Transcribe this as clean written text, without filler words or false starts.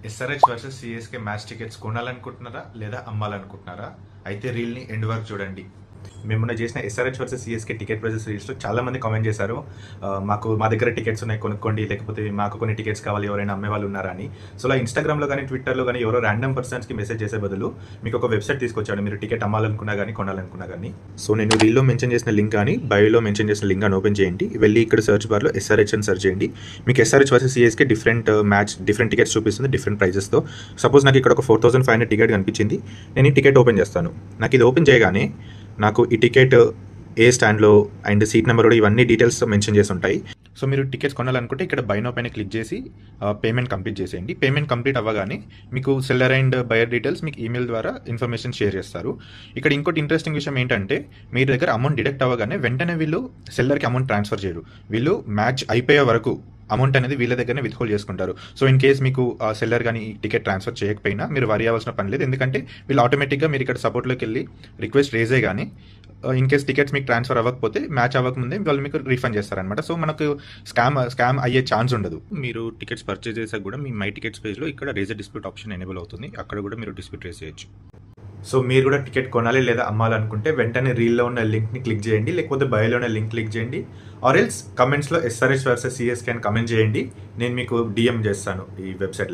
SRH versus CSK match tickets కొనాలనుకుంటున్నారా లేదా అమ్మాలనుకుంటున్నారా? అయితే రీల్ని ఎండ్ వరకు చూడండి. మేమున్న చేసిన SRH versus CSK ticket prices రీల్స్లో చాలా మంది కామెంట్ చేశారు. మా దగ్గర టికెట్స్ ఉన్నాయి కొనుక్కోండి, లేకపోతే మాకు కొన్ని టికెట్స్ కావాలి, ఎవరైనా అమ్మే వాళ్ళు ఉన్నారా అని. సో అలా ఇన్స్టాగ్రామ్లో కానీ ట్విట్టర్లో కానీ ఎవరో ర్యాండమ్ పర్సన్స్కి మెసేజ్ చేసే బదులు మీకు ఒక వెబ్సైట్ తీసుకొచ్చాడు, మీరు టికెట్ అమ్మాలనుకున్నా కానీ కొనాలనుకున్నా కానీ. సో నేను రీల్లో మెన్షన్ చేసిన లింక్ కానీ బయోలో మెన్షన్ చేసిన లింక్ అని ఓపెన్ చేయండి. వెళ్ళి ఇక్కడ సర్చ్ బార్లో ఎస్ఆర్హెచ్ అని సర్చ్ చేయండి. మీకు SRH versus CSK different tickets చూపిస్తుంది డిఫరెంట్ ప్రైజెస్తో. సపోజ్ నాకు ఇక్కడ ఒక 4500 టికెట్ కనిపించింది. నేను ఈ టికెట్ ఓపెన్ చేస్తాను. నాకు ఇది ఓపెన్ చేయగానే నాకు ఈ టికెట్ ఏ స్టాండ్లో అండ్ సీట్ నెంబర్ కూడా ఇవన్నీ డీటెయిల్స్ మెన్షన్ చేసి ఉంటాయి. సో మీరు టికెట్స్ కొనాలనుకుంటే ఇక్కడ బై నౌ పైన క్లిక్ చేసి పేమెంట్ కంప్లీట్ చేసేయండి. పేమెంట్ కంప్లీట్ అవ్వగానే మీకు సెల్లర్ అండ్ బయర్ డీటెయిల్స్ మీకు ఈమెయిల్ ద్వారా ఇన్ఫర్మేషన్ షేర్ చేస్తారు. ఇక్కడ ఇంకోటి ఇంట్రెస్టింగ్ విషయం ఏంటంటే మీ దగ్గర అమౌంట్ డిడక్ట్ అవ్వగానే వెంటనే వీళ్ళు సెల్లర్కి అమౌంట్ ట్రాన్స్ఫర్ చేయరు. వీళ్ళు మ్యాచ్ అయిపోయే వరకు అమౌంట్ అనేది వీళ్ళ దగ్గరనే విత్హోల్డ్ చేసుకుంటారు. సో ఇన్ కేస్ మీకు సెల్లర్ కానీ ఈ టికెట్ ట్రాన్స్ఫర్ చేయకపోయినా మీరు వరి అవ్వాల్సిన పని లేదు. ఎందుకంటే వీళ్ళు ఆటోమేటిక్గా మీరు ఇక్కడ సపోర్ట్లోకి వెళ్ళి రిక్వెస్ట్ రేజ్ కానీ ఇన్ కేస్ టికెట్స్ మీకు ట్రాన్స్ఫర్ అవ్వకపోతే మ్యాచ్ అవ్వకముందే వాళ్ళు మీకు రీఫండ్ చేస్తారనమాట. సో మనకు స్కామ్ అయ్యే ఛాన్స్ ఉండదు. మీరు టికెట్స్ పర్చేజ్ చేసాక కూడా మీ మై టికెట్స్ పేజ్లో ఇక్కడ రేజ్ డిస్ప్యూట్ ఆప్షన్ ఎనేబుల్ అవుతుంది. అక్కడ కూడా మీరు డిస్ప్యూట్ రేజ్ చేయొచ్చు. సో మీరు కూడా టికెట్ కొనాలి లేదా అమ్మాలనుకుంటే వెంటనే రీల్లో ఉన్న లింక్ని క్లిక్ చేయండి, లేకపోతే బయోలో ఉన్న లింక్ క్లిక్ చేయండి. ఆర్ ఎల్స్ కమెంట్స్లో ఎస్ఆర్హెచ్ వర్సెస్ సిఎస్కే అని కమెంట్ చేయండి. నేను మీకు డిఎం చేస్తాను ఈ వెబ్సైట్.